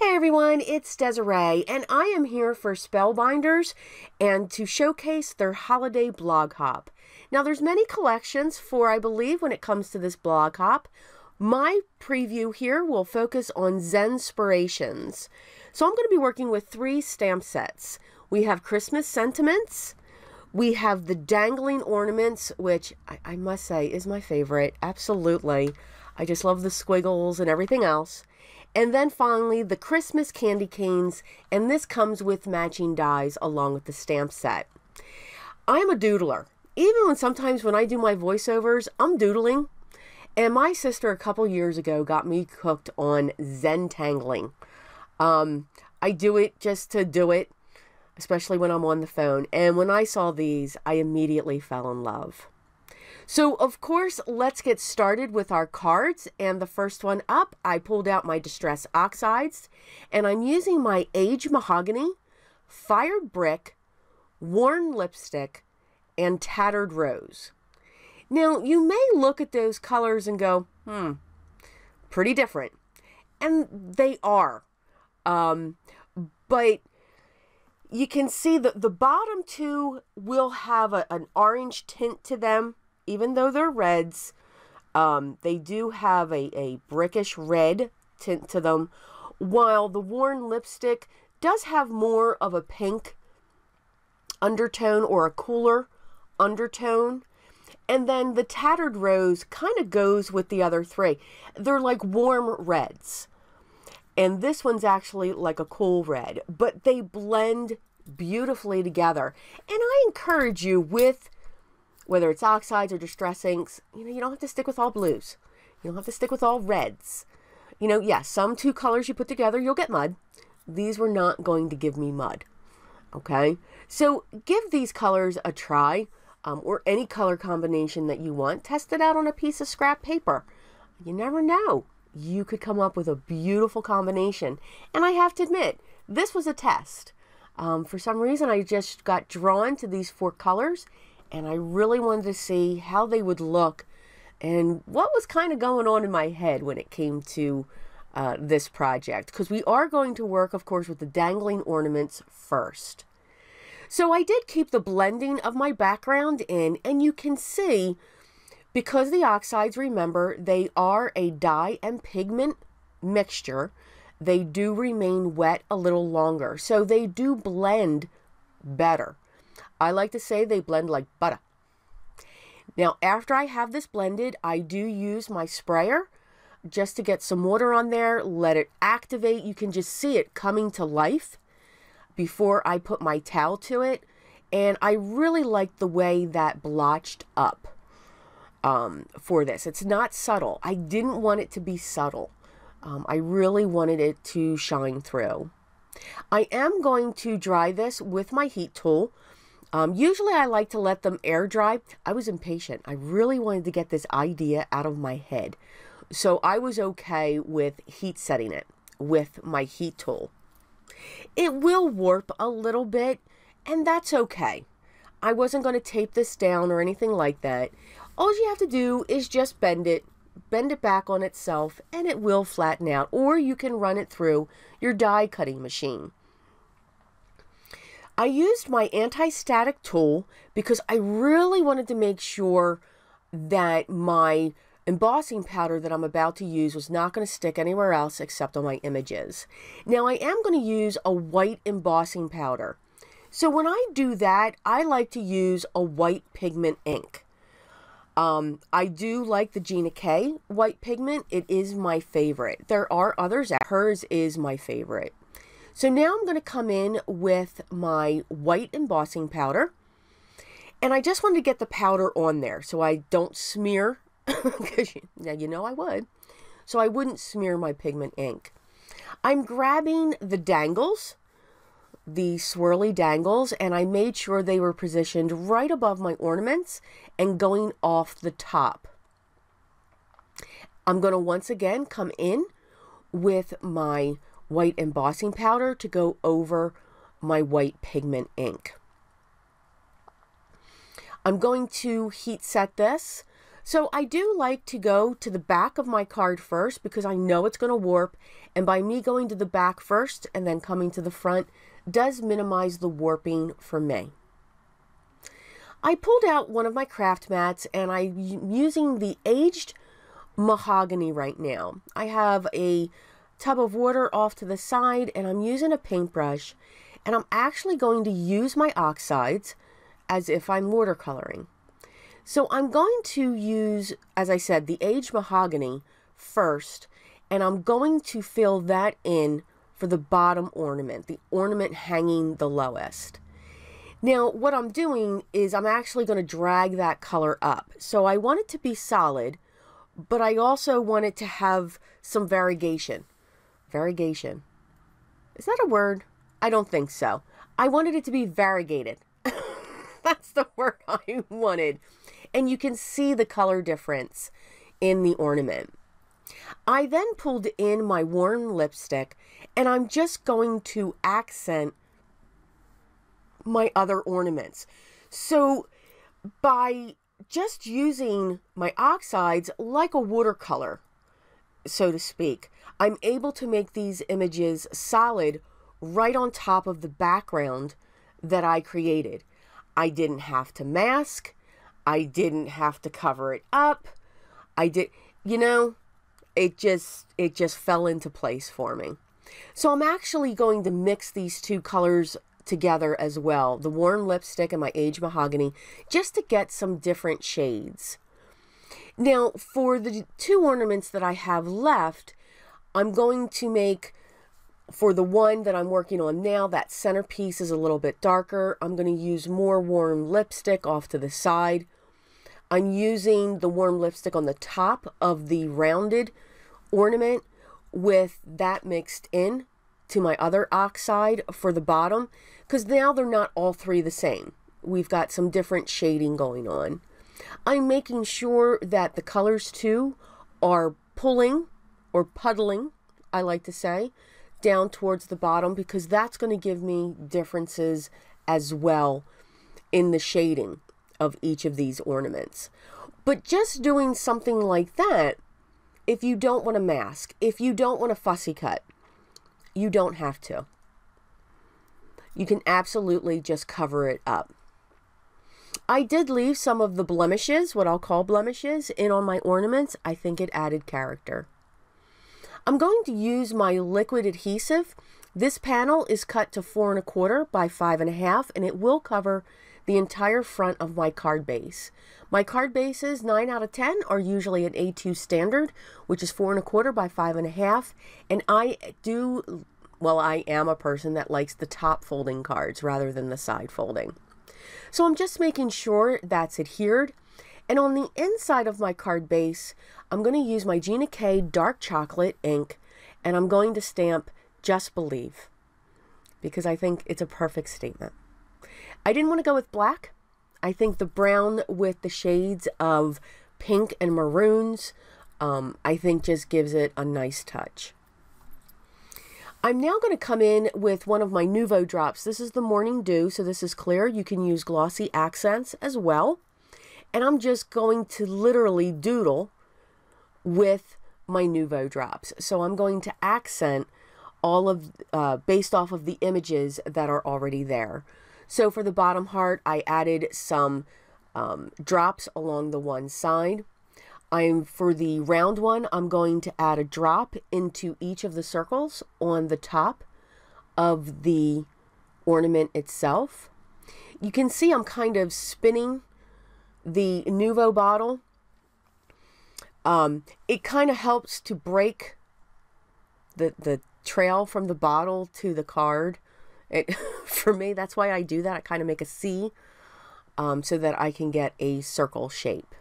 Hey everyone, it's Desiree, and I am here for Spellbinders and to showcase their holiday blog hop. Now there's many collections for, I believe, when it comes to this blog hop. My preview here will focus on Zenspirations. So I'm going to be working with 3 stamp sets. We have Christmas Sentiments, we have the Dangling Ornaments, which I must say is my favorite, absolutely. I just love the squiggles and everything else. And then finally, the Christmas Candy Canes, and this comes with matching dies along with the stamp set. I'm a doodler. Even sometimes when I do my voiceovers, I'm doodling. And my sister a couple years ago got me hooked on Zentangling. I do it just to do it, especially when I'm on the phone. And when I saw these, I immediately fell in love. So, of course, let's get started with our cards. And the first one up, I pulled out my Distress Oxides. And I'm using my Aged Mahogany, Fired Brick, Worn Lipstick, and Tattered Rose. Now, you may look at those colors and go, pretty different. And they are. But you can see that the bottom two will have an orange tint to them. Even though they're reds, they do have a brickish red tint to them, while the Worn Lipstick does have more of a pink undertone or a cooler undertone. And then the Tattered Rose kind of goes with the other 3. They're like warm reds. And this one's actually like a cool red, but they blend beautifully together. And I encourage you with whether it's oxides or distress inks, you don't have to stick with all blues. You don't have to stick with all reds. Yes, some 2 colors you put together, you'll get mud. These were not going to give me mud. Okay? So give these colors a try, or any color combination that you want. Test it out on a piece of scrap paper. You never know. You could come up with a beautiful combination. And I have to admit, this was a test. For some reason, I just got drawn to these 4 colors. And I really wanted to see how they would look and what was kind of going on in my head when it came to this project. Because we are going to work, of course, with the Dangling Ornaments first. So I did keep the blending of my background in, and you can see, because the oxides, remember, they are a dye and pigment mixture, they do remain wet a little longer. So they do blend better. I like to say they blend like butter. Now, after I have this blended, I do use my sprayer just to get some water on there, let it activate. You can just see it coming to life before I put my towel to it. And I really like the way that blotched up for this. It's not subtle. I didn't want it to be subtle. I really wanted it to shine through. I am going to dry this with my heat tool. Usually I like to let them air dry. I was impatient. I really wanted to get this idea out of my head. So I was okay with heat setting it with my heat tool. It will warp a little bit, and that's okay. I wasn't going to tape this down or anything like that. All you have to do is just bend it back on itself, and it will flatten out. Or you can run it through your die cutting machine. I used my anti-static tool because I really wanted to make sure that my embossing powder that I'm about to use was not going to stick anywhere else except on my images. Now I am going to use a white embossing powder. So when I do that, I like to use a white pigment ink. I do like the Gina K white pigment. It is my favorite. There are others. Hers is my favorite. So now I'm going to come in with my white embossing powder. And I just wanted to get the powder on there so I don't smear, because you know I would. So I wouldn't smear my pigment ink. I'm grabbing the dangles, the swirly dangles, and I made sure they were positioned right above my ornaments and going off the top. I'm going to once again come in with my white embossing powder to go over my white pigment ink. I'm going to heat set this So I do like to go to the back of my card first because I know it's going to warp, and by me going to the back first and then coming to the front does minimize the warping for me. I pulled out one of my craft mats and I'm using the aged mahogany right now. I have a tub of water off to the side and I'm using a paintbrush, and I'm actually going to use my oxides as if I'm watercoloring. So I'm going to use, as I said, the aged mahogany first, and I'm going to fill that in for the bottom ornament, the ornament hanging the lowest. Now, what I'm doing is I'm actually going to drag that color up. So I want it to be solid, but I also want it to have some variegation. Variegation. Is that a word? I don't think so. I wanted it to be variegated. That's the word I wanted. And you can see the color difference in the ornament. I then pulled in my warm lipstick and I'm just going to accent my other ornaments. So by just using my oxides like a watercolor, so to speak, I'm able to make these images solid right on top of the background that I created. I didn't have to mask. I didn't have to cover it up. It just fell into place for me. So I'm actually going to mix these two colors together as well, the warm lipstick and my aged mahogany, just to get some different shades. Now, for the two ornaments that I have left, I'm going to make, for the one that I'm working on now, that centerpiece is a little bit darker. I'm going to use more warm lipstick off to the side. I'm using the warm lipstick on the top of the rounded ornament with that mixed in to my other oxide for the bottom, because now they're not all three the same. We've got some different shading going on. I'm making sure that the colors too are pulling or puddling, I like to say, down towards the bottom, because that's going to give me differences as well in the shading of each of these ornaments. But just doing something like that, if you don't want to mask, if you don't want to fussy cut, you don't have to. You can absolutely just cover it up. I did leave some of the blemishes, what I'll call blemishes, in on my ornaments. I think it added character. I'm going to use my liquid adhesive. This panel is cut to 4 1/4 by 5 1/2, and it will cover the entire front of my card base. My card bases, 9 out of 10, are usually an A2 standard, which is 4 1/4 by 5 1/2, and I am a person that likes the top folding cards rather than the side folding. So I'm just making sure that's adhered. And on the inside of my card base, I'm going to use my Gina K dark chocolate ink, and I'm going to stamp Just Believe, because I think it's a perfect statement. I didn't want to go with black. I think the brown with the shades of pink and maroons, I think just gives it a nice touch. I'm now going to come in with one of my Nuvo drops. This is the Morning Dew, so this is clear. You can use glossy accents as well. And I'm just going to literally doodle with my Nuvo drops. So I'm going to accent all of, based off of the images that are already there. So for the bottom heart, I added some drops along the one side. For the round one, I'm going to add a drop into each of the circles on the top of the ornament itself. You can see I'm kind of spinning the Nuvo bottle. It kind of helps to break the trail from the bottle to the card. For me, that's why I do that. I kind of make a C so that I can get a circle shape.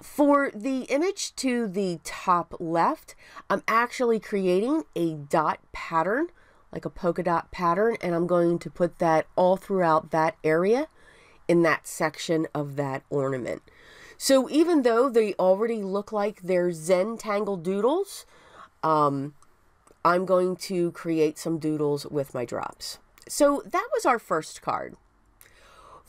For the image to the top left, I'm actually creating a dot pattern, like a polka dot pattern, and I'm going to put that all throughout that area in that section of that ornament. So even though they already look like they're Zen tangled doodles, I'm going to create some doodles with my drops. So that was our first card.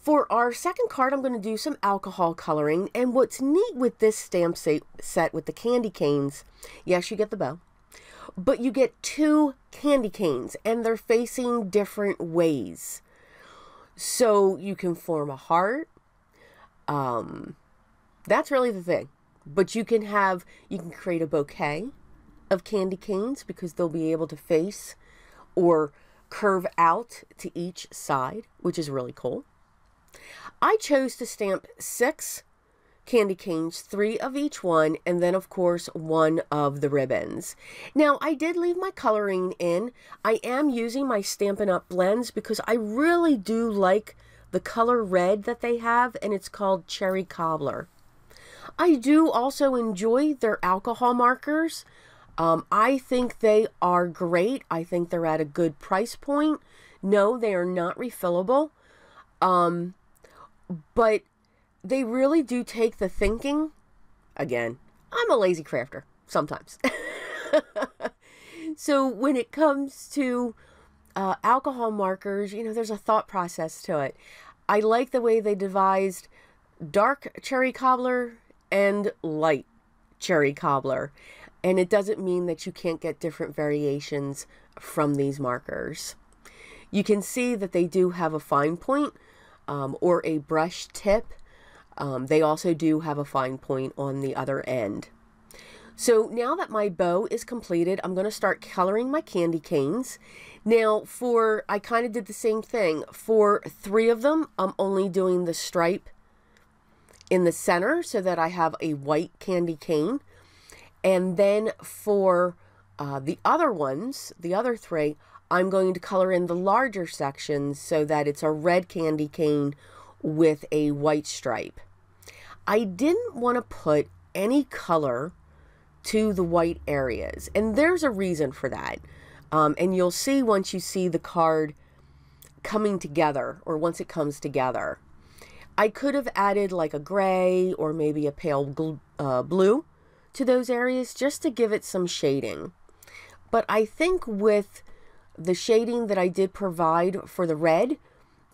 For our second card, I'm going to do some alcohol coloring. And what's neat with this stamp set with the candy canes, yes, you get the bow, but you get 2 candy canes and they're facing different ways. So you can form a heart. That's really the thing. But you can create a bouquet of candy canes because they'll be able to face or curve out to each side, which is really cool. I chose to stamp 6 candy canes, 3 of each one, and then of course 1 of the ribbons. Now I did leave my coloring in. I am using my Stampin' Up! Blends because I really do like the color red that they have, and it's called Cherry Cobbler. I do also enjoy their alcohol markers. I think they are great. I think they're at a good price point. No, they are not refillable. But they really do take the thinking. Again, I'm a lazy crafter sometimes. So when it comes to alcohol markers, you know, there's a thought process to it. I like the way they devised dark cherry cobbler and light cherry cobbler. And it doesn't mean that you can't get different variations from these markers. You can see that they do have a fine point or a brush tip. They also do have a fine point on the other end. So now that my bow is completed, I'm going to start coloring my candy canes. Now I kind of did the same thing. For 3 of them, I'm only doing the stripe in the center so that I have a white candy cane. And then for the other ones, the other 3, I'm going to color in the larger sections so that it's a red candy cane with a white stripe. I didn't want to put any color to the white areas, and there's a reason for that. And you'll see once you see the card coming together, or once it comes together. I could have added like a gray or maybe a pale blue to those areas just to give it some shading. But I think with the shading that I did provide for the red,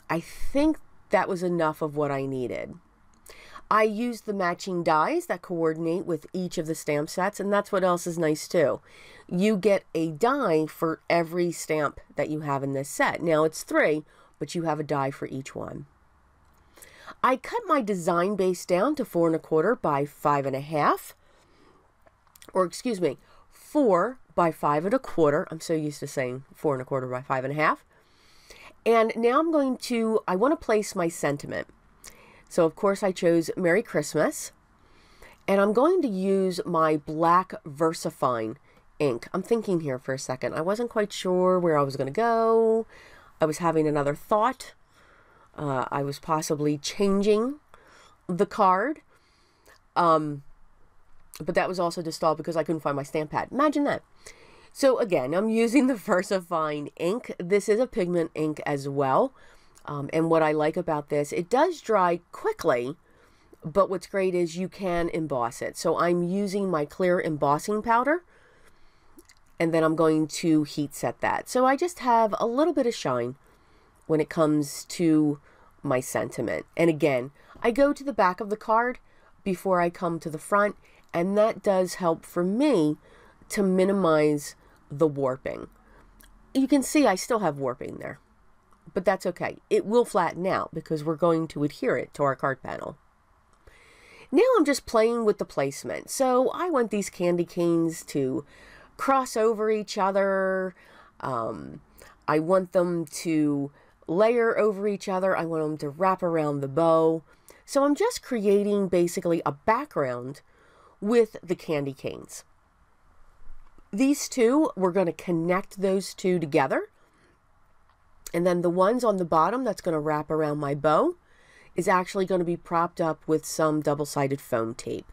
I think that was enough of what I needed. I used the matching dies that coordinate with each of the stamp sets, and that's what else is nice too. You get a die for every stamp that you have in this set. Now it's 3, but you have a die for each one. I cut my design base down to 4 1/4 by 5 1/2. Or excuse me, 4 by 5 1/4. I'm so used to saying 4 1/4 by 5 1/2. And now I want to place my sentiment. So of course I chose Merry Christmas. And I'm going to use my black VersaFine ink. I'm thinking here for a second. I wasn't quite sure where I was going to go. I was having another thought. I was possibly changing the card. But that was also just stalled because I couldn't find my stamp pad. Imagine that. So again, I'm using the VersaFine ink. This is a pigment ink as well. And what I like about this, it does dry quickly, but what's great is you can emboss it. So I'm using my clear embossing powder, and then I'm going to heat set that. So I just have a little bit of shine when it comes to my sentiment. And again, I go to the back of the card before I come to the front, and that does help for me to minimize the warping. You can see I still have warping there, but that's okay. It will flatten out because we're going to adhere it to our card panel. Now I'm just playing with the placement. So I want these candy canes to cross over each other. I want them to layer over each other. I want them to wrap around the bow. So I'm just creating basically a background with the candy canes. These two, we're going to connect those two together. And then the ones on the bottom that's going to wrap around my bow is actually going to be propped up with some double-sided foam tape.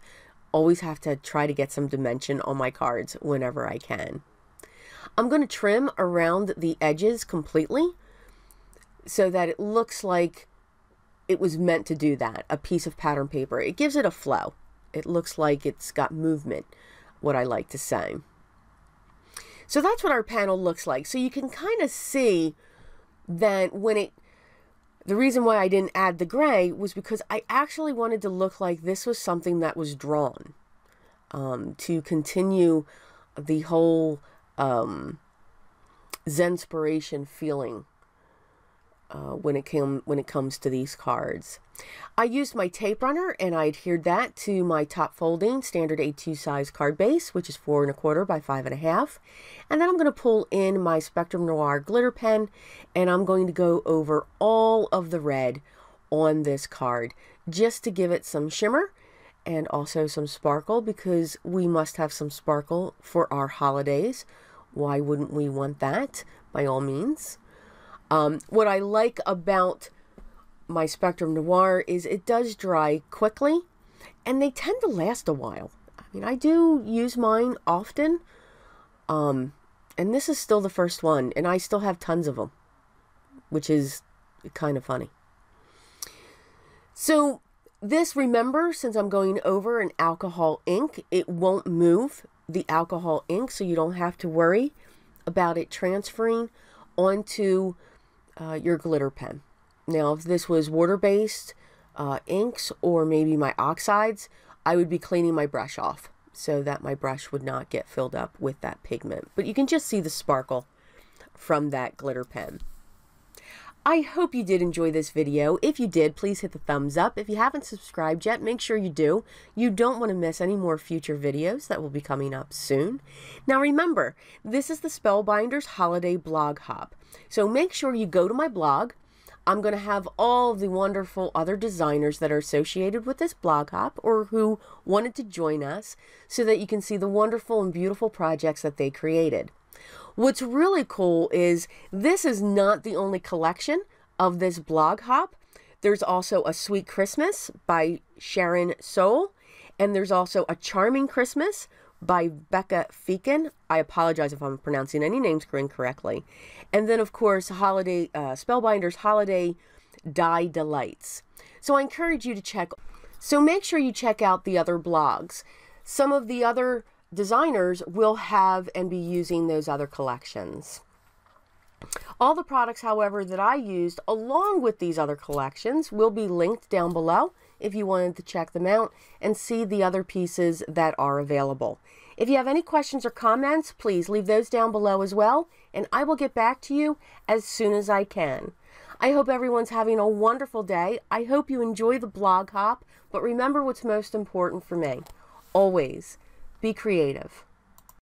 Always have to try to get some dimension on my cards whenever I can. I'm going to trim around the edges completely so that it looks like it was meant to do that, a piece of pattern paper. It gives it a flow. It looks like it's got movement, what I like to say. So that's what our panel looks like. So you can kind of see that when The reason why I didn't add the gray was because I actually wanted to look like this was something that was drawn, to continue the whole Zenspiration feeling when it comes to these cards. I used my tape runner and I adhered that to my top folding standard A2 size card base, which is 4 1/4 by 5 1/2. And then I'm going to pull in my Spectrum Noir glitter pen and I'm going to go over all of the red on this card just to give it some shimmer and also some sparkle, because we must have some sparkle for our holidays. Why wouldn't we want that? By all means. What I like about my Spectrum Noir is it does dry quickly and they tend to last a while. I mean, I do use mine often, and this is still the first one and I still have tons of them, which is kind of funny. So this, remember, since I'm going over an alcohol ink, it won't move the alcohol ink, so you don't have to worry about it transferring onto your glitter pen. Now, if this was water-based inks or maybe my oxides, I would be cleaning my brush off so that my brush would not get filled up with that pigment. But you can just see the sparkle from that glitter pen. I hope you did enjoy this video. If you did, please hit the thumbs up. If you haven't subscribed yet, make sure you do. You don't want to miss any more future videos that will be coming up soon. Now remember, this is the Spellbinders Holiday Blog Hop. So make sure you go to my blog. I'm going to have all of the wonderful other designers that are associated with this blog hop or who wanted to join us, so that you can see the wonderful and beautiful projects that they created. What's really cool is this is not the only collection of this blog hop. There's also a Sweet Christmas by Sharon Soul, and there's also a Charming Christmas by Becca Feakin. I apologize if I'm pronouncing any names incorrectly. And then, of course, Spellbinders Holiday Die Delights. So I encourage you to check. So make sure you check out the other blogs. Some of the other designers will have and be using those other collections. All the products, however, that I used along with these other collections will be linked down below if you wanted to check them out and see the other pieces that are available. If you have any questions or comments, please leave those down below as well, and I will get back to you as soon as I can. I hope everyone's having a wonderful day. I hope you enjoy the blog hop, but remember what's most important for me. Always be creative.